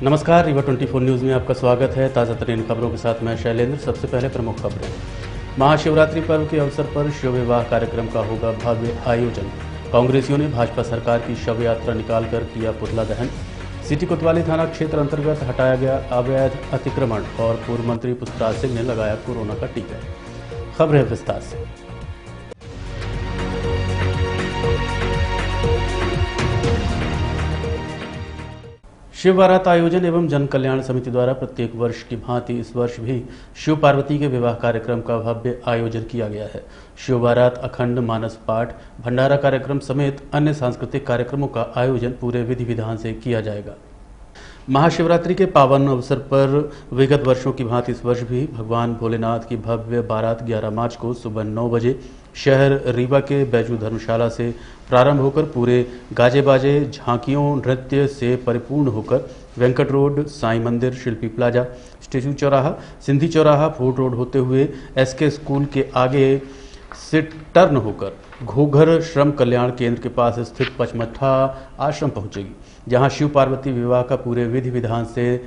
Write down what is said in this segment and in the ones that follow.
नमस्कार, रीवा 24 न्यूज़ में आपका स्वागत है। ताज़ा तरीन खबरों के साथ मैं शैलेंद्र। सबसे पहले प्रमुख खबरें। महाशिवरात्रि पर्व के अवसर पर शिव विवाह कार्यक्रम का होगा भव्य आयोजन। कांग्रेसियों ने भाजपा सरकार की शव यात्रा निकालकर किया पुतला दहन। सिटी कोतवाली थाना क्षेत्र अंतर्गत हटाया गया अवैध अतिक्रमण और पूर्व मंत्री पुष्पराज सिंह ने लगाया कोरोना का टीका। खबरें विस्तार से। शिव बारात आयोजन एवं जन कल्याण समिति द्वारा प्रत्येक वर्ष की भांति इस वर्ष भी शिव पार्वती के विवाह कार्यक्रम का भव्य आयोजन किया गया है। शिव बारात, अखंड मानस पाठ, भंडारा कार्यक्रम समेत अन्य सांस्कृतिक कार्यक्रमों का आयोजन पूरे विधि विधान से किया जाएगा। महाशिवरात्रि के पावन अवसर पर विगत वर्षों की भांति इस वर्ष भी भगवान भोलेनाथ की भव्य बारात 11 मार्च को सुबह 9 बजे शहर रीवा के बैजू धर्मशाला से प्रारंभ होकर पूरे गाजे बाजे, झांकियों, नृत्य से परिपूर्ण होकर वेंकट रोड, साईं मंदिर, शिल्पी प्लाजा, स्टेशन चौराहा, सिंधी चौराहा, फोर्ट रोड होते हुए एसके स्कूल के आगे से टर्न होकर घोघर श्रम कल्याण केंद्र के पास स्थित पचमठा आश्रम पहुंचेगी, जहां शिव पार्वती विवाह का पूरे विधि विधान से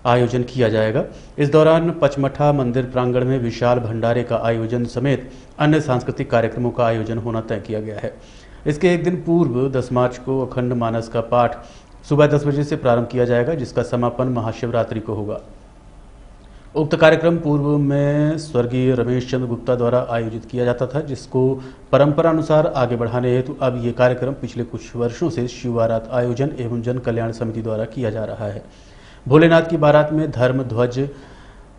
आयोजन किया जाएगा। इस दौरान पचमठा मंदिर प्रांगण में विशाल भंडारे का आयोजन समेत अन्य सांस्कृतिक कार्यक्रमों का आयोजन होना तय किया गया है। इसके एक दिन पूर्व 10 मार्च को अखंड मानस का पाठ सुबह 10 बजे से प्रारंभ किया जाएगा, जिसका समापन महाशिवरात्रि को होगा। उक्त कार्यक्रम पूर्व में स्वर्गीय रमेश चंद्र गुप्ता द्वारा आयोजित किया जाता था, जिसको परंपरा अनुसार आगे बढ़ाने हेतु अब ये कार्यक्रम पिछले कुछ वर्षों से शिव बारात आयोजन एवं जन कल्याण समिति द्वारा किया जा रहा है। भोलेनाथ की बारात में धर्म ध्वज,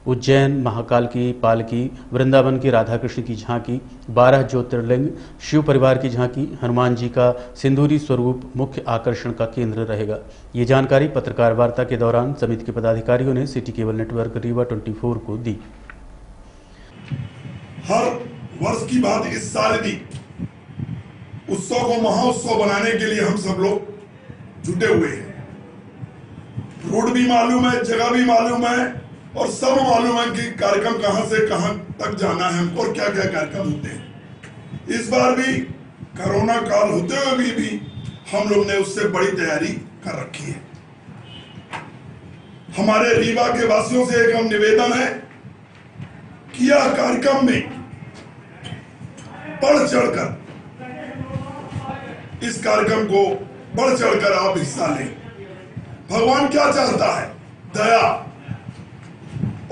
उज्जैन महाकाल की पालकी, वृंदावन की राधा कृष्ण की झांकी, 12 ज्योतिर्लिंग, शिव परिवार की झांकी, हनुमान जी का सिंदूरी स्वरूप मुख्य आकर्षण का केंद्र रहेगा। ये जानकारी पत्रकार वार्ता के दौरान समिति के पदाधिकारियों ने सिटी केबल नेटवर्क रीवा 24 को दी। हर वर्ष की बात इस साल भी उत्सव को महाउत्सव बनाने के लिए हम सब लोग जुटे हुए हैं। रोड भी मालूम है, जगह भी मालूम है और सब मालूम है कि कार्यक्रम कहां से कहां तक जाना है और क्या क्या कार्यक्रम होते हैं। इस बार भी कोरोना काल होते हुए भी हम लोग ने उससे बड़ी तैयारी कर रखी है। हमारे रीवा के वासियों से एक निवेदन है कि यह कार्यक्रम में बढ़ चढ़कर इस कार्यक्रम को बढ़ चढ़कर आप हिस्सा लें। भगवान क्या चाहता है? दया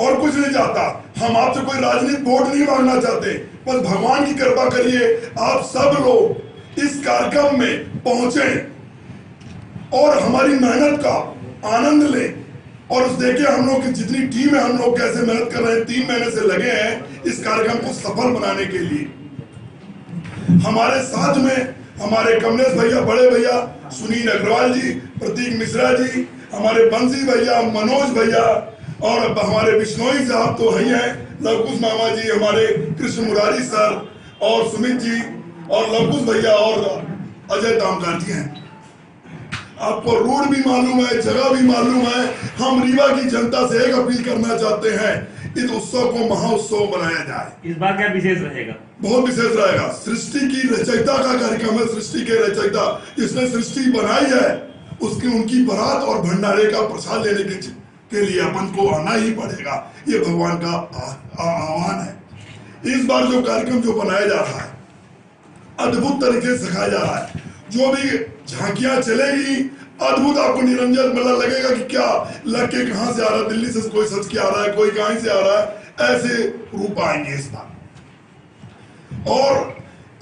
और कुछ नहीं चाहता। हम आपसे कोई राजनीतिक वोट नहीं मांगना चाहते, बस भगवान की कृपा करिए आप सब लोग इस कार्यक्रम में पहुंचे और हमारी मेहनत का आनंद लें। और देखिए हम लोग की जितनी टीम है, हम लोग कैसे मेहनत कर रहे हैं, 3 महीने से लगे हैं इस कार्यक्रम को सफल बनाने के लिए। हमारे साथ में हमारे कमलेश भैया, बड़े भैया सुनील अग्रवाल जी, प्रतीक मिश्रा जी, हमारे बंसी भैया, मनोज भैया और हमारे बिश्नोई साहब तो ही हैं, लवकुश मामा जी, हमारे कृष्ण मुरारी सर और सुमित जी और लवकुश भैया और अजय तामकार जी हैं। आपको रोड भी मालूम है, जगह भी मालूम है। हम रीवा की जनता से एक अपील करना चाहते हैं, इस उत्सव को महाउत्सव बनाया जाए। इस बार क्या विशेष रहेगा? बहुत विशेष रहेगा। सृष्टि की रचयिता का कार्यक्रम है। सृष्टि के रचयिता जिसने सृष्टि बनाई है उसकी उनकी बारात और भंडारे का प्रसाद लेने के लिए अपन को आना ही पड़ेगा। ये भगवान का आह्वान है। इस बार जो कार्यक्रम जो बनाया जा रहा है अद्भुत तरीके से सिखाया जा रहा है। जो भी झांकियां चलेगी अद्भुत, आपको निरंजन मतलब लगेगा कि क्या लग के कहां से आ रहा है, दिल्ली से कोई सच के आ रहा है, कोई कहां से आ रहा है, ऐसे रूप आएंगे इस बार। और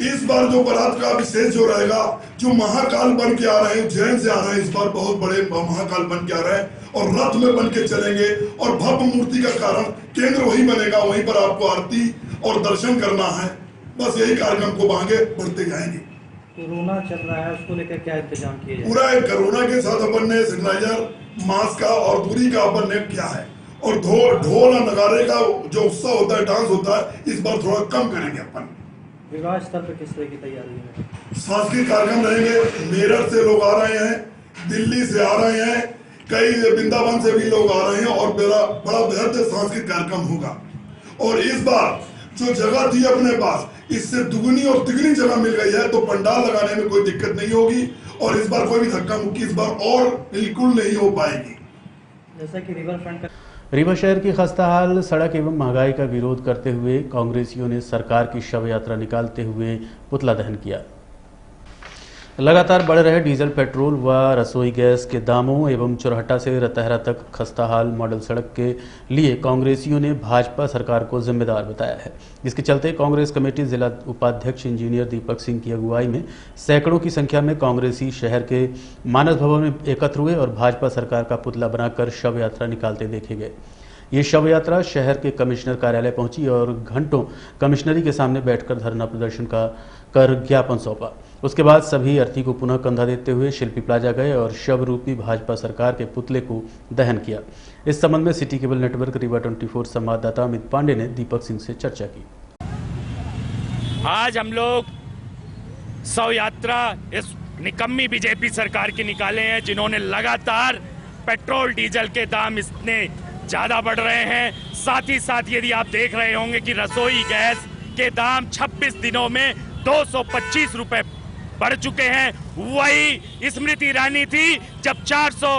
इस बार जो बारात का विशेष जो रहेगा, जो महाकाल बन के आ रहे हैं, उज्जैन से आ रहे हैं, इस बार बहुत बड़े महाकाल बन के आ रहे हैं और रथ में बन के चलेंगे और भव्य मूर्ति का कारण केंद्र वही बनेगा। वहीं पर आपको आरती और दर्शन करना है। बस यही कार्यक्रम को आगे बढ़ते जाएंगे। कोरोना चल रहा है, उसको लेकर क्या इंतजाम किए जाए? पूरा कोरोना के साथ अपन ने सैनिटाइजर, मास्क का और दूरी का अपन ने किया है। और ढोल और नगाड़े का जो उत्सव होता है, डांस होता है, इस बार थोड़ा कम करेंगे अपन। विवाह स्तर पर किस तरह की तैयारी है? सांस्कृतिक कार्यक्रम रहेंगे। मेरठ से लोग आ रहे हैं, दिल्ली से आ रहे हैं, कई वृंदावन से भी लोग आ रहे हैं और बड़ा बेहद सांस्कृतिक कार्यक्रम होगा। और इस बार जो जगह थी अपने पास, इससे दुगनी और तिगनी जगह मिल गई है, तो पंडाल लगाने में कोई दिक्कत नहीं होगी। और इस बार कोई भी धक्का मुक्की इस बार और बिल्कुल नहीं हो पाएगी। जैसा कि रिवर फ्रंट का रीवा शहर की खस्ताहाल सड़क एवं महंगाई का विरोध करते हुए कांग्रेसियों ने सरकार की शव यात्रा निकालते हुए पुतला दहन किया। लगातार बढ़ रहे डीजल, पेट्रोल व रसोई गैस के दामों एवं चुरहटा से रतहरा तक खस्ताहाल मॉडल सड़क के लिए कांग्रेसियों ने भाजपा सरकार को जिम्मेदार बताया है, जिसके चलते कांग्रेस कमेटी जिला उपाध्यक्ष इंजीनियर दीपक सिंह की अगुवाई में सैकड़ों की संख्या में कांग्रेसी शहर के मानस भवन में एकत्र हुए और भाजपा सरकार का पुतला बनाकर शव यात्रा निकालते देखे गए। ये शव यात्रा शहर के कमिश्नर कार्यालय पहुंची और घंटों कमिश्नरी के सामने बैठकर धरना प्रदर्शन कर ज्ञापन सौंपा। उसके बाद सभी अर्थी को पुनः कंधा देते हुए शिल्पी प्लाजा गए और शव रूपी भाजपा सरकार के पुतले को दहन किया। इस संबंध में सिटी केबल नेटवर्क रीवा 24 संवाददाता अमित पांडे ने दीपक सिंह से चर्चा की। आज हम लोग शव यात्रा इस निकम्मी बीजेपी सरकार की निकाले हैं, जिन्होंने लगातार पेट्रोल डीजल के दाम इतने ज्यादा बढ़ रहे हैं। साथ ही साथ यदि आप देख रहे होंगे कि रसोई गैस के दाम 26 दिनों में 225 रुपए बढ़ चुके हैं। वही स्मृति ईरानी थी जब 400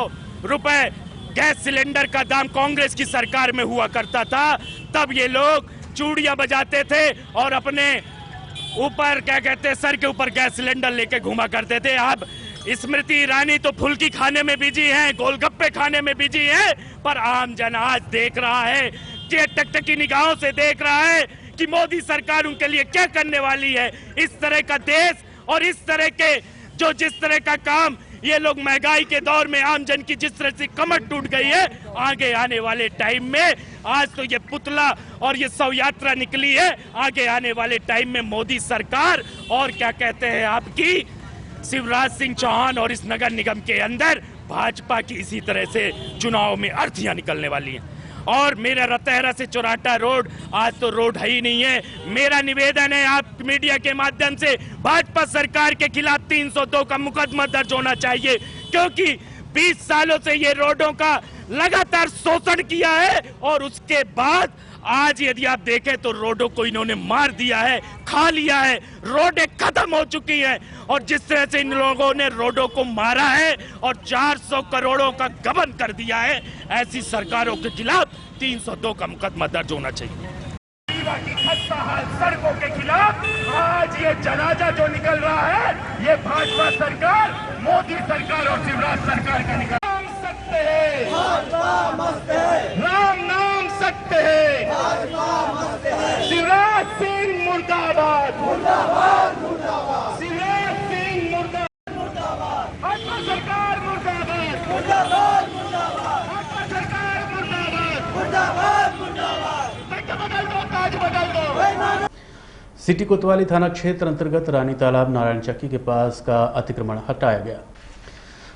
रुपए गैस सिलेंडर का दाम कांग्रेस की सरकार में हुआ करता था, तब ये लोग चूड़ियां बजाते थे और अपने ऊपर क्या कहते हैं सर के ऊपर गैस सिलेंडर लेके घूमा करते थे। अब स्मृति ईरानी तो फुल्की खाने में बिजी हैं, गोलगप्पे खाने में बिजी हैं, पर आम जन आज देख रहा है कि टकटकी निगाहों से देख रहा है कि मोदी सरकार उनके लिए क्या करने वाली है। इस तरह का देश और इस तरह के जिस तरह का काम ये लोग महंगाई के दौर में आम जन की जिस तरह से कमर टूट गई है, आगे आने वाले टाइम में आज तो ये पुतला और ये शव यात्रा निकली है, आगे आने वाले टाइम में मोदी सरकार और क्या कहते हैं आपकी शिवराज सिंह चौहान और इस नगर निगम के अंदर भाजपा की इसी तरह से चुनाव में अर्थियां निकलने वाली हैं। और मेरा रतहरा से चौराटा रोड आज तो रोड है ही नहीं है। मेरा निवेदन है आप मीडिया के माध्यम से भाजपा सरकार के खिलाफ 302 का मुकदमा दर्ज होना चाहिए, क्योंकि 20 सालों से ये रोडों का लगातार शोषण किया है और उसके बाद आज यदि आप देखें तो रोडों को इन्होंने मार दिया है, खा लिया है, रोडें खत्म हो चुकी हैं। और जिस तरह से इन लोगों ने रोडों को मारा है और 400 करोड़ों का गबन कर दिया है, ऐसी सरकारों के खिलाफ 302 का मुकदमा दर्ज होना चाहिए। रीवा की खस्ताहाल सड़कों के खिलाफ आज ये जनाजा जो निकल रहा है, ये भाजपा सरकार, मोदी सरकार और शिवराज सरकार का निकल सकते हैं। राम नाम सकते हैं। शिवराज सिंह मुर्दाबाद, शिवराज सिंह मुर्दाबाद, भाजपा सरकार मुर्दाबाद, भाजपा सरकार मुर्दाबाद, बदल दो, ताज बदल दो। सिटी कोतवाली थाना क्षेत्र अंतर्गत रानी तालाब नारायण चक्की के पास का अतिक्रमण हटाया गया।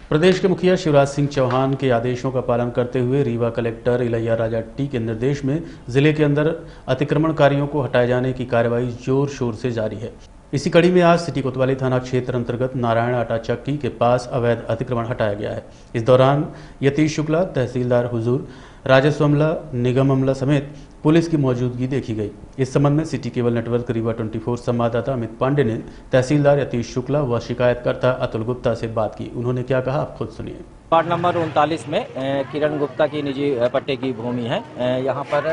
प्रदेश के मुखिया शिवराज सिंह चौहान के आदेशों का पालन करते हुए रीवा कलेक्टर इलैया राजा टी के निर्देश में जिले के अंदर अतिक्रमणकारियों को हटाए जाने की कार्रवाई जोर शोर से जारी है। इसी कड़ी में आज सिटी कोतवाली थाना क्षेत्र अंतर्गत नारायण आटा चक्की के पास अवैध अतिक्रमण हटाया गया है। इस दौरान यतीश शुक्ला, तहसीलदार हुजूर, राजस्व अमला, निगम अमला समेत पुलिस की मौजूदगी देखी गई। इस संबंध में सिटी केबल नेटवर्क रीवा 24 संवाददाता अमित पांडे ने तहसीलदार यतीश शुक्ला व शिकायतकर्ता अतुल गुप्ता से बात की। उन्होंने क्या कहा, आप खुद सुनिए। वार्ड नंबर 39 में किरण गुप्ता की निजी पट्टे की भूमि है। यहाँ पर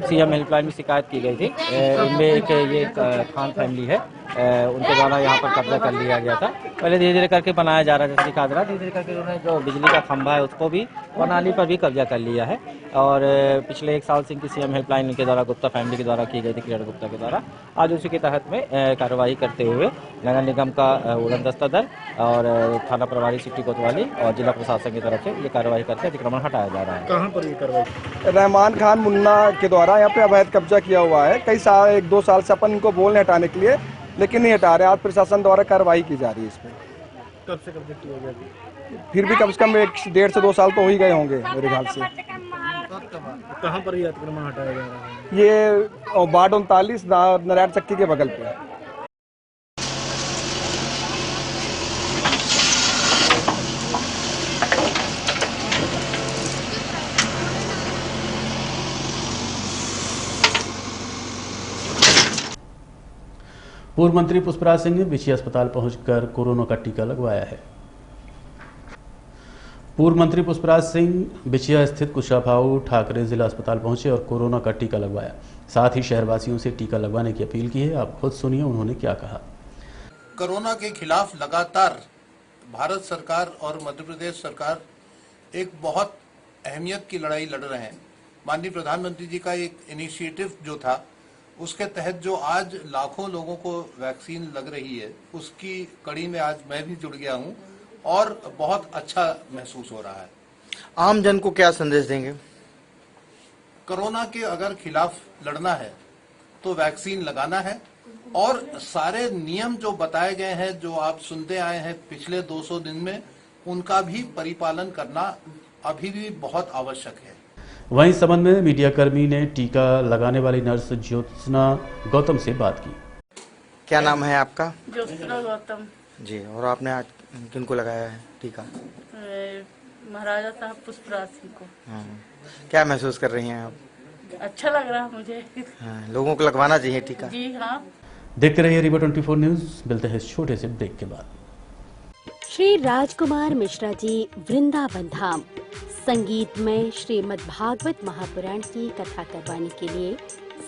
सीएम हेल्पलाइन में शिकायत की गई थी। इनमें एक ये खान फैमिली है, उनके द्वारा यहाँ पर कब्जा कर लिया गया था। पहले धीरे धीरे करके बनाया जा रहा था, जैसे दिखा दे रहा, धीरे धीरे करके उन्होंने जो बिजली का खंभा है उसको भी प्रणाली पर भी कब्जा कर लिया है। और पिछले 1 साल से इनकी सीएम हेल्पलाइन के द्वारा गुप्ता फैमिली के द्वारा की गई थी, किरण गुप्ता के द्वारा। आज उसी के तहत में कार्रवाई करते हुए नगर निगम का उड़न दस्ता दल और थाना प्रभारी सिटी कोतवाली और जिला प्रशासन की तरफ से ये कार्रवाई करके अतिक्रमण हटाया जा रहा है। कहाँ पर ये कार्रवाई? रहमान खान मुन्ना के द्वारा यहाँ पे अवैध कब्जा किया हुआ है। कई साल 1-2 साल से अपन इनको बोलने हटाने के लिए, लेकिन नहीं हटा रहे। आज प्रशासन द्वारा कार्रवाई की जा रही है इसमें। कब से कब्जा किया गया? फिर भी कम से कम 1.5 से 2 साल तो हो ही गए होंगे मेरे ख्याल से। कहाँ पर ये अतिक्रमण हटाया जा रहा है? ये वार्ड 39 नारायण चक्की के बगल पे। पूर्व मंत्री पुष्पराज सिंह ने बिछी अस्पताल पहुंचकर कोरोना का टीका लगवाया है। पूर्व मंत्री पुष्पराज सिंह बिछिया स्थित कुशाभाऊ ठाकरे जिला अस्पताल पहुंचे और कोरोना का टीका लगवाया। साथ ही शहरवासियों से टीका लगवाने की अपील की है। आप खुद सुनिए उन्होंने क्या कहा। कोरोना के खिलाफ लगातार भारत सरकार और मध्य प्रदेश सरकार एक बहुत अहमियत की लड़ाई लड़ रहे हैं। माननीय प्रधानमंत्री जी का एक इनिशिएटिव जो था, उसके तहत जो आज लाखों लोगों को वैक्सीन लग रही है, उसकी कड़ी में आज मैं भी जुड़ गया हूं और बहुत अच्छा महसूस हो रहा है। आम जन को क्या संदेश देंगे? कोरोना के अगर खिलाफ लड़ना है तो वैक्सीन लगाना है और सारे नियम जो बताए गए हैं, जो आप सुनते आए हैं पिछले 200 दिन में, उनका भी परिपालन करना अभी भी बहुत आवश्यक है। वहीं इस संबंध में मीडिया कर्मी ने टीका लगाने वाली नर्स ज्योत्सना गौतम से बात की। क्या नाम है आपका? ज्योत्सना गौतम जी। और आपने आज किनको लगाया है टीका? महाराजा साहब पुष्पराज सिंह को। क्या महसूस कर रही हैं आप? अच्छा लग रहा है मुझे। लोगों को लगवाना चाहिए टीका। जी हाँ। देखते रहिए रीवा 24 न्यूज। मिलते हैं इस छोटे से ब्रेक के बाद। श्री राजकुमार मिश्रा जी वृंदावन धाम संगीत में श्रीमद् भागवत महापुराण की कथा करवाने के लिए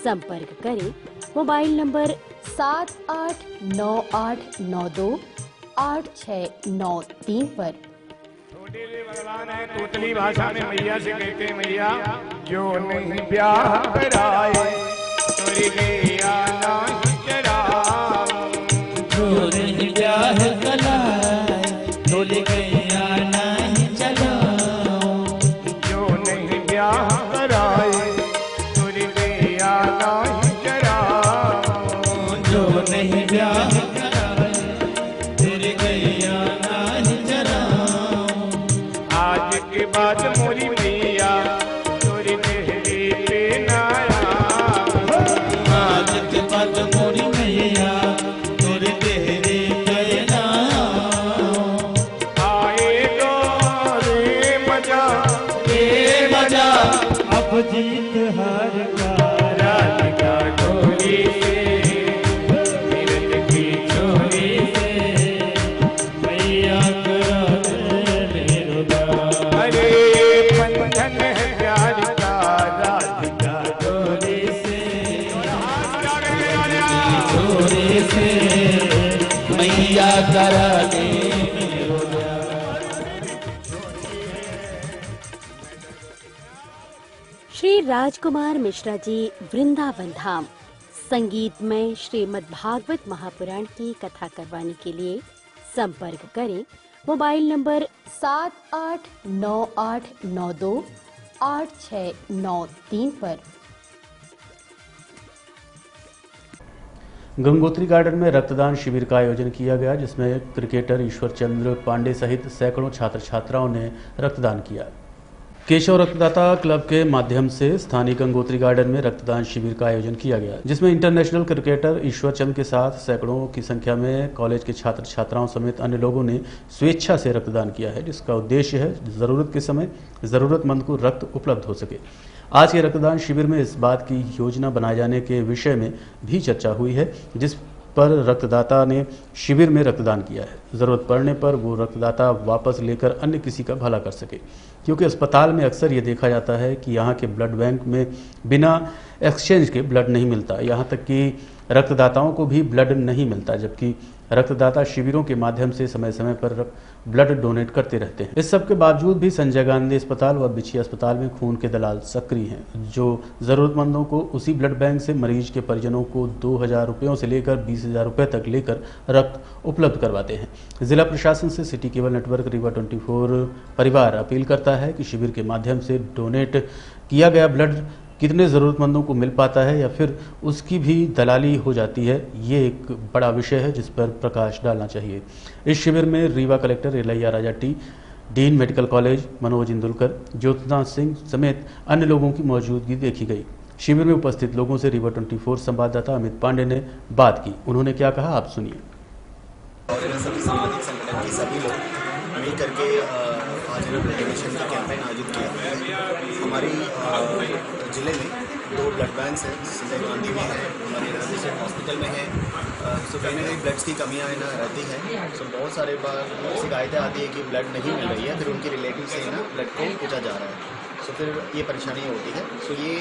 संपर्क करें मोबाइल नंबर 7889892869 पर। भगवान है तोतली भाषा में मैया से कहते मैया जो नहीं ब्याह कराए तोरी गैया नहीं चराओ, जो नहीं ब्याह कराए तोरी गैया नहीं चराओ, जो नहीं ब्याह कराए तोरी गैया नहीं चराओ, जो नहीं ब्याह कराए तोरी गैया नहीं चराओ। आज के बाद मोरी मैया तोरी देहरी पे नाया, आज के बाद मोरी मैया तोरी देहरी पे नाया। आएगा रे मजा अब जीत हार का राधिका डोली से, मीरज की चोरी से मैया करा अरे बंधन है प्यार का राधिका डोरी से, डोरी से मैया करा दे। श्री राजकुमार मिश्रा जी वृंदावन धाम संगीत में श्रीमद् भागवत महापुराण की कथा करवाने के लिए संपर्क करें मोबाइल नंबर 7898928693 पर। गंगोत्री गार्डन में रक्तदान शिविर का आयोजन किया गया, जिसमें क्रिकेटर ईश्वर चंद्र पांडे सहित सैकड़ों छात्र छात्राओं ने रक्तदान किया। केशव रक्तदाता क्लब के माध्यम से स्थानीय गंगोत्री गार्डन में रक्तदान शिविर का आयोजन किया गया, जिसमें इंटरनेशनल क्रिकेटर ईश्वर चंद्र के साथ सैकड़ों की संख्या में कॉलेज के छात्र छात्राओं समेत अन्य लोगों ने स्वेच्छा से रक्तदान किया है, जिसका उद्देश्य है जरूरत के समय जरूरतमंद को रक्त उपलब्ध हो सके। आज के रक्तदान शिविर में इस बात की योजना बनाए जाने के विषय में भी चर्चा हुई है, जिस पर रक्तदाता ने शिविर में रक्तदान किया है। जरूरत पड़ने पर वो रक्तदाता वापस लेकर अन्य किसी का भला कर सके, क्योंकि अस्पताल में अक्सर ये देखा जाता है कि यहाँ के ब्लड बैंक में बिना एक्सचेंज के ब्लड नहीं मिलता, यहाँ तक कि रक्तदाताओं को भी ब्लड नहीं मिलता, जबकि रक्तदाता शिविरों के माध्यम से समय समय पर ब्लड डोनेट करते रहते हैं। इस सब के बावजूद भी संजय गांधी अस्पताल व बिछिया अस्पताल में खून के दलाल सक्रिय हैं, जो जरूरतमंदों को उसी ब्लड बैंक से मरीज के परिजनों को 2000 रुपयों से लेकर 20,000 रुपये तक लेकर रक्त उपलब्ध करवाते हैं। जिला प्रशासन से सिटी केबल नेटवर्क रीवा 24 परिवार अपील करता है कि शिविर के माध्यम से डोनेट किया गया ब्लड कितने ज़रूरतमंदों को मिल पाता है या फिर उसकी भी दलाली हो जाती है, ये एक बड़ा विषय है जिस पर प्रकाश डालना चाहिए। इस शिविर में Rewa collector Ilaiya Raja T, dean medical college Manoj Indulkar, Jyotsna Singh समेत अन्य लोगों की मौजूदगी देखी गई। शिविर में उपस्थित लोगों से रीवा 24 संवाददाता अमित पांडे ने बात की। उन्होंने क्या कहा, आप सुनिए। सभी लोग मिल करके आज ब्लड डोनेशन का कैंपेन आयोजित किया। हमारी जिले में 2 ब्लड बैंक हैं, संजय गांधी में है, हमारे डिस्ट्रिक्ट हॉस्पिटल में है। सो कहीं ना कहीं ब्लड्स की कमियाँ ना रहती हैं। सो बहुत सारे बार शिकायतें आती है कि ब्लड नहीं मिल रही है, फिर उनके रिलेटिव से ना ब्लड को पूछा जा रहा है। सो फिर ये परेशानी होती है। सो ये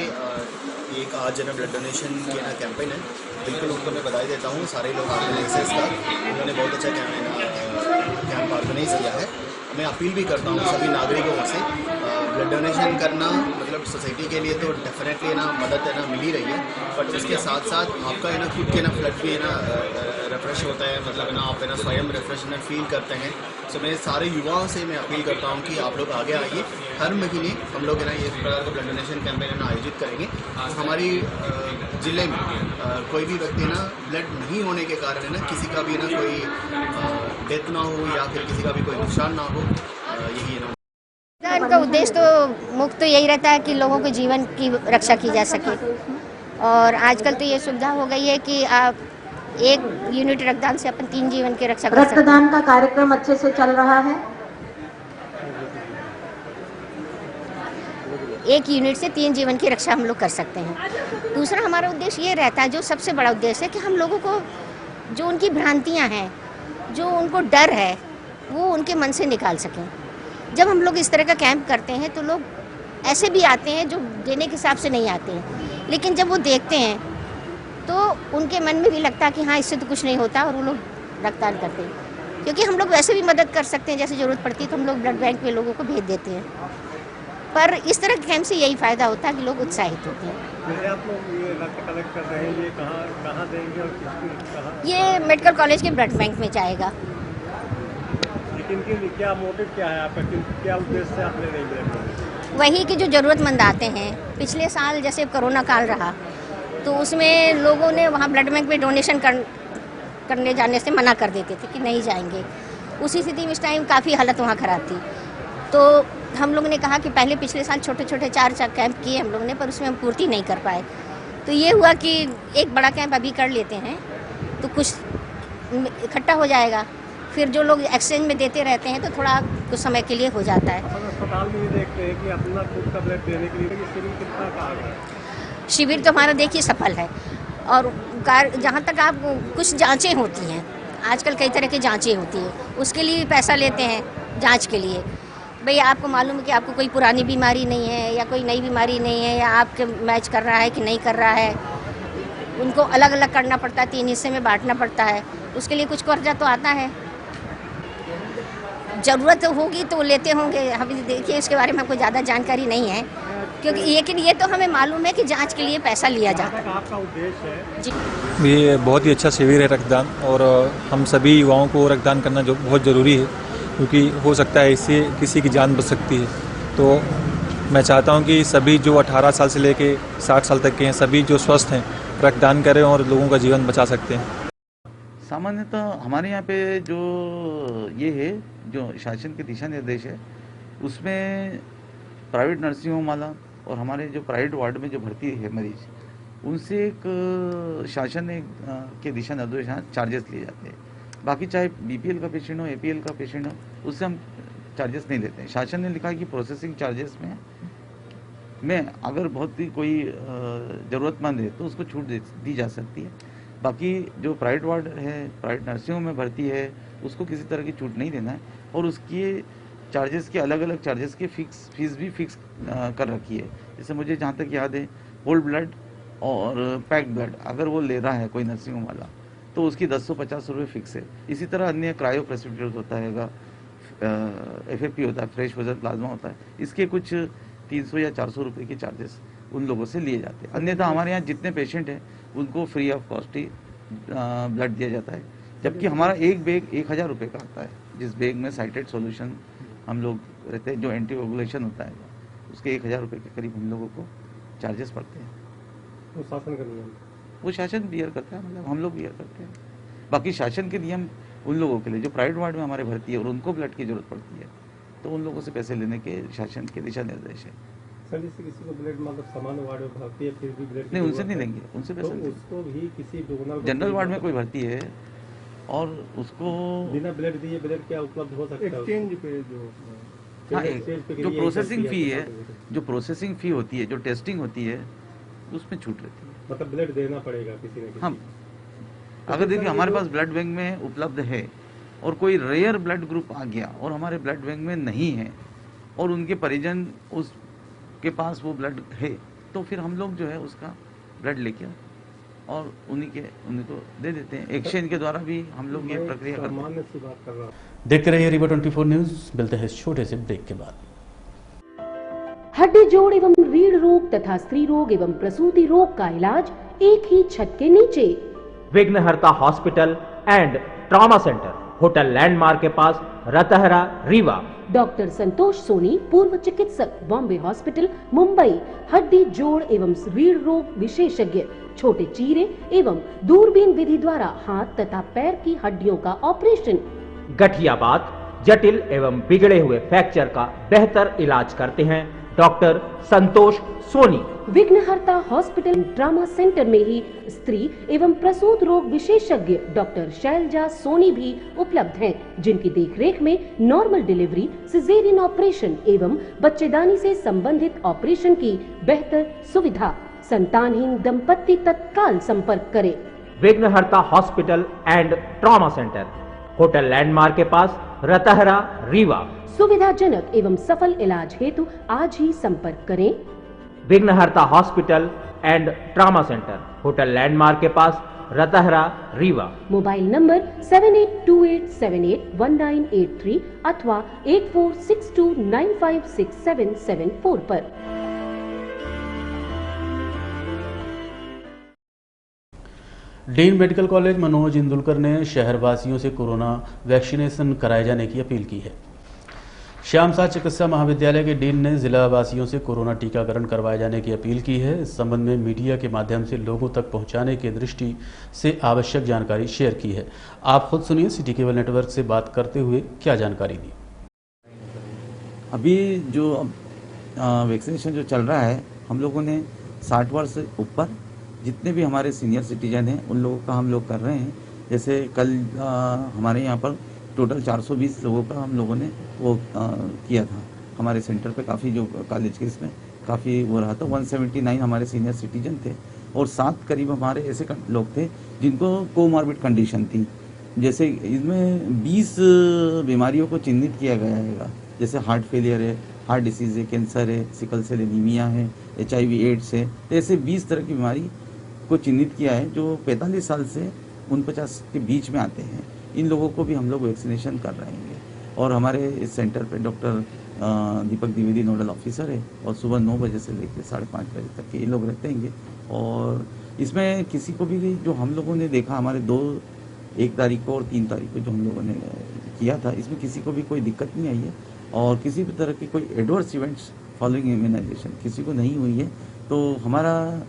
एक आज जो ब्लड डोनेशन की ना कैंपेन है, बिल्कुल उनको मैं बधाई देता हूँ। सारे लोग ऑर्गेनाइजर्स इसका, उन्होंने बहुत अच्छा कैंप ऑर्गेनाइज किया है। मैं अपील भी करता हूँ सभी नागरिकों से, ब्लड डोनेशन करना मतलब सोसाइटी के लिए तो डेफिनेटली ना मदद है ना मिल ही रही है, बट उसके साथ साथ आपका है ना खुद के ना ब्लड भी है ना रिफ्रेश होता है, मतलब ना आप है ना स्वयं रिफ्रेशमेंट फील करते हैं। सो मैं सारे युवाओं से मैं अपील करता हूँ कि आप लोग आगे आइए। हर महीने हम लोग है ना ये प्रकार का ब्लड डोनेशन कैंपेन है ना आयोजित करेंगे। हमारी जिले में कोई भी व्यक्ति ना ब्लड नहीं होने के कारण है ना किसी का भी ना कोई डेथ ना हो या फिर किसी का भी कोई नुकसान ना हो, यही है ना उनका उद्देश्य तो मुख्य तो यही रहता है कि लोगों के जीवन की रक्षा की जा सके। और आजकल तो ये सुविधा हो गई है कि आप 1 यूनिट रक्तदान से अपन 3 जीवन की रक्षा कर सकते हैं। रक्तदान का कार्यक्रम अच्छे से चल रहा है। 1 यूनिट से 3 जीवन की रक्षा हम लोग कर सकते हैं। दूसरा हमारा उद्देश्य ये रहता है, जो सबसे बड़ा उद्देश्य है कि हम लोगों को जो उनकी भ्रांतियाँ हैं, जो उनको डर है, वो उनके मन से निकाल सकें। जब हम लोग इस तरह का कैंप करते हैं तो लोग ऐसे भी आते हैं जो देने के हिसाब से नहीं आते हैं, लेकिन जब वो देखते हैं तो उनके मन में भी लगता है कि हाँ इससे तो कुछ नहीं होता, और वो लोग रक्तदान करते हैं। क्योंकि हम लोग वैसे भी मदद कर सकते हैं, जैसे ज़रूरत पड़ती है तो हम लोग ब्लड बैंक में लोगों को भेज देते हैं। पर इस तरह के कैंप से यही फ़ायदा होता है कि लोग उत्साहित होते हैं। आप लोग ये रक्त कलेक्ट कर रहे हैं, ये कहाँ देंगे और कहाँ? ये मेडिकल कॉलेज के ब्लड बैंक में जाएगा। लेकिन क्या मोटिव क्या है आपका, क्या उद्देश्य से आपने नहीं ब्लड? वही कि जो ज़रूरतमंद आते हैं, पिछले साल जैसे कोरोना काल रहा तो उसमें लोगों ने वहाँ ब्लड बैंक में डोनेशन करने जाने से मना कर देते थे कि नहीं जाएंगे। उसी स्थिति में इस टाइम काफ़ी हालत वहाँ ख़राब थी, तो हम लोग ने कहा कि पहले पिछले साल छोटे छोटे 4 कैंप किए हम लोगों ने, पर उसमें हम पूर्ति नहीं कर पाए। तो ये हुआ कि एक बड़ा कैंप अभी कर लेते हैं तो कुछ इकट्ठा हो जाएगा, फिर जो लोग एक्सचेंज में देते रहते हैं तो थोड़ा कुछ समय के लिए हो जाता है। अस्पताल में ये देखते हैं कि अपना खुद का ब्लड देने के लिए शिविर कितना का है? शिविर तो हमारा देखिए सफल है। और जहाँ तक आप कुछ जांचें होती हैं, आजकल कई तरह की जांचें होती हैं, उसके लिए पैसा लेते हैं जांच के लिए। भाई आपको मालूम है कि आपको कोई पुरानी बीमारी नहीं है या कोई नई बीमारी नहीं है, या आपके मैच कर रहा है कि नहीं कर रहा है, उनको अलग अलग करना पड़ता है, 3 हिस्से में बांटना पड़ता है। उसके लिए कुछ खर्चा तो आता है। ज़रूरत होगी तो लेते होंगे, हम देखिए इसके बारे में हमको ज़्यादा जानकारी नहीं है, क्योंकि लेकिन ये तो हमें मालूम है कि जांच के लिए पैसा लिया जाता है। आपका उद्देश्य है जी? ये बहुत ही अच्छा शिविर है रक्तदान, और हम सभी युवाओं को रक्तदान करना जो बहुत ज़रूरी है, क्योंकि हो सकता है इससे किसी की जान बच सकती है। तो मैं चाहता हूँ कि सभी जो 18 साल से लेके 60 साल तक के हैं, सभी जो स्वस्थ हैं रक्तदान करें और लोगों का जीवन बचा सकते हैं। सामान्यतः हमारे यहाँ पे जो ये है, जो शासन के दिशा निर्देश है, उसमें प्राइवेट नर्सिंग होम वाला और हमारे जो प्राइवेट वार्ड में जो भर्ती है मरीज, उनसे एक शासन के दिशा निर्देश चार्जेस लिए जाते हैं। बाकी चाहे बीपीएल का पेशेंट हो, एपीएल का पेशेंट हो, उससे हम चार्जेस नहीं लेते हैं। शासन ने लिखा है कि प्रोसेसिंग चार्जेस में अगर बहुत ही कोई ज़रूरतमंद है तो उसको छूट दी जा सकती है। बाकी जो प्राइवेट वार्ड है, प्राइवेट नर्सिंग होम में भर्ती है, उसको किसी तरह की छूट नहीं देना है। और उसकी चार्जेस के अलग अलग चार्जेस की फीस भी फिक्स कर रखी है। जैसे मुझे जहाँ तक याद है, होल ब्लड और पैक्ड ब्लड अगर वो ले रहा है कोई नर्सिंग होम वाला, तो उसकी 1050 रुपये फिक्स है। इसी तरह अन्य क्रायो प्रेसिपिटेट होता है, FFP होता है, फ्रेश फ्रोजन प्लाज्मा होता है, इसके कुछ 300 या 400 रुपये के चार्जेस उन लोगों से लिए जाते हैं। अन्यथा हमारे यहाँ जितने पेशेंट हैं उनको free of cost he blood दिया जाता है। जबकि हमारा एक बैग 1000 रुपये का आता है, जिस बैग में साइटेड सॉल्यूशन हम लोग रहते हैं, जो एंटी कोगुलेशन होता है, उसके 1000 रुपये के करीब हम लोगों को चार्जेस पड़ते हैं। वो शासन का नियम, वो शासन बियर करता है, मतलब हम लोग बियर करते हैं। बाकी शासन के नियम उन लोगों के लिए जो प्राइवेट वार्ड में हमारे भर्ती है और उनको ब्लड की जरूरत पड़ती है, तो उन लोगों से पैसे लेने के शासन के दिशा निर्देश है। सर जैसे किसी को ब्लड मतलब सामान्य वार्ड में भर्ती है, फिर भी ब्लड नहीं, उनसे नहीं लेंगे, उनसे पैसे तो उसको भी किसी डोनर, जनरल वार्ड में कोई भर्ती है और उसको बिना ब्लड दिए ब्लड क्या उपलब्ध हो सकता है? एक्सचेंज पे जो जो प्रोसेसिंग फी है, जो प्रोसेसिंग फी होती है, जो टेस्टिंग होती है, तो उसमें छूट रहती है। मतलब ब्लड देना पड़ेगा किसी ने किसी। हम अगर देखिए हमारे पास ब्लड बैंक में उपलब्ध है और कोई रेयर ब्लड ग्रुप आ गया और हमारे ब्लड बैंक में नहीं है और उनके परिजन उसके पास वो ब्लड है, तो फिर हम लोग जो है उसका ब्लड लेके और उन्हीं को दे देते हैं। एक्सचेंज के द्वारा भी हम लोग ये प्रक्रिया करते हैं। सी बात कर रहा हूँ। देखते रहिए रीवा 24 न्यूज। मिलते हैं इस छोटे से ब्रेक के बाद। हड्डी जोड़ एवं रीढ़ रोग तथा स्त्री रोग एवं प्रसूति रोग का इलाज एक ही छत के नीचे। विघ्नहर्ता hospital and trauma centre, hotel landmark के पास, रतहरा, रीवा। डॉक्टर संतोष सोनी, पूर्व चिकित्सक, बॉम्बे हॉस्पिटल, मुंबई। हड्डी जोड़ एवं रीढ़ रोग विशेषज्ञ, छोटे चीरे एवं दूरबीन विधि द्वारा हाथ तथा पैर की हड्डियों का ऑपरेशन। गठियाबात, जटिल एवं बिगड़े हुए फ्रैक्चर का बेहतर इलाज करते हैं डॉक्टर संतोष सोनी। विघ्नहर्ता हॉस्पिटल ट्रॉमा सेंटर में ही स्त्री एवं प्रसूत रोग विशेषज्ञ डॉक्टर शैलजा सोनी भी उपलब्ध हैं, जिनकी देखरेख में नॉर्मल डिलीवरी, सिजेरियन ऑपरेशन एवं बच्चेदानी से संबंधित ऑपरेशन की बेहतर सुविधा। संतानहीन दंपत्ति तत्काल संपर्क करें। विघ्नहर्ता hospital and trauma centre, hotel landmark के पास, रतहरा, रीवा। सुविधाजनक एवं सफल इलाज हेतु आज ही संपर्क करें। विघ्नहर्ता hospital and trauma centre, hotel landmark के पास, रतहरा, रीवा। मोबाइल नंबर 7828781983 अथवा 8462956774 पर। Dean medical college Manoj Indulkar ने शहरवासियों से कोरोना वैक्सीनेशन कराए जाने की अपील की है। श्याम साह चिकित्सा महाविद्यालय के डीन ने जिला वासियों से कोरोना टीकाकरण करवाए जाने की अपील की है। इस संबंध में मीडिया के माध्यम से लोगों तक पहुंचाने की दृष्टि से आवश्यक जानकारी शेयर की है। आप खुद सुनिए सिटी केबल नेटवर्क से बात करते हुए क्या जानकारी दी। अभी जो वैक्सीनेशन जो चल रहा है, हम लोगों ने 60 वर्ष से ऊपर जितने भी हमारे सीनियर सिटीजन हैं उन लोगों का हम लोग कर रहे हैं। जैसे कल हमारे यहाँ पर टोटल 420 लोगों का हम लोगों ने वो किया था। हमारे सेंटर पे काफ़ी जो कॉलेज के इसमें काफ़ी वो रहा था। 179 हमारे सीनियर सिटीजन थे और 7 करीब हमारे ऐसे लोग थे जिनको कोमॉर्बिड कंडीशन थी। जैसे इसमें 20 बीमारियों को चिन्हित किया गया है, जैसे हार्ट फेलियर है, हार्ट डिसीज़ है, कैंसर है, सिकल सेल एनीमिया है, HIV एड्स है। तो ऐसे 20 तरह की बीमारी को चिन्हित किया है जो 45 साल से 49 के बीच में आते हैं। इन लोगों को भी हम लोग वैक्सीनेशन कर रहे हैं और हमारे इस सेंटर पे डॉक्टर दीपक द्विवेदी नोडल ऑफिसर है और सुबह 9 बजे से लेकर 5:30 बजे तक के ये लोग रहते हैं। और इसमें किसी को भी जो हम लोगों ने देखा, हमारे 1 तारीख को और 3 तारीख को जो हम लोगों ने किया था, इसमें किसी को भी कोई दिक्कत नहीं आई है और किसी भी तरह की कोई एडवर्स इवेंट्स फॉलोइंग इम्यूनाइजेशन किसी को नहीं हुई है। तो हमारा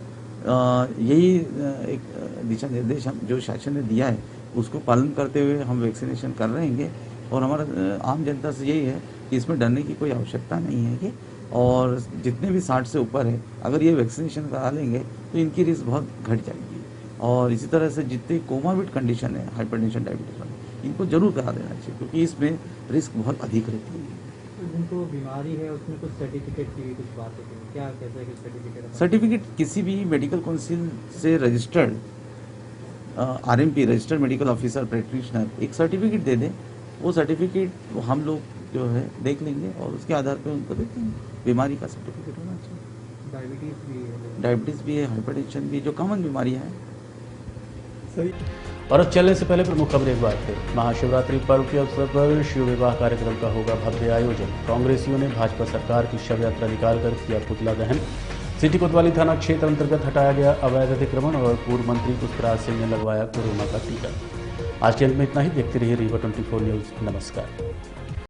यही एक दिशा निर्देश हम जो शासन ने दिया है उसको पालन करते हुए हम वैक्सीनेशन कर रहे हैं। और हमारा आम जनता से यही है कि इसमें डरने की कोई आवश्यकता नहीं है कि, और जितने भी 60 से ऊपर है अगर ये वैक्सीनेशन करा लेंगे तो इनकी रिस्क बहुत घट जाएगी। और इसी तरह से जितने कोमॉर्बिड कंडीशन है, हाइपरटेंशन, डायबिटीज, इनको जरूर करा देना चाहिए क्योंकि इसमें रिस्क बहुत अधिक रहती है। जिनको बीमारी है उसमें कुछ सर्टिफिकेट की भी कुछ बात है, क्या कहते हैं कि सर्टिफिकेट किसी भी मेडिकल काउंसिल से registered RMP registered medical officer practitioner एक सर्टिफिकेट दे दें, वो सर्टिफिकेट हम लोग जो है देख लेंगे और उसके आधार पर उनको देते हैं। बीमारी का सर्टिफिकेट होना चाहिए। डायबिटीज़ भी है, हाइपरटेंशन भी, जो कॉमन बीमारियाँ हैं। सही। और अब चलने से पहले प्रमुख खबर एक बार फिर। महाशिवरात्रि पर्व के अवसर पर शिव विवाह कार्यक्रम का होगा भव्य आयोजन। कांग्रेसियों ने भाजपा सरकार की शव यात्रा निकालकर किया पुतला दहन। सिटी कोतवाली थाना क्षेत्र अंतर्गत हटाया गया अवैध अतिक्रमण और पूर्व मंत्री पुष्पराज सिंह ने लगवाया कोरोना का टीका। आज के अंत में इतना ही। देखते रहिए रीवा 24 न्यूज। नमस्कार।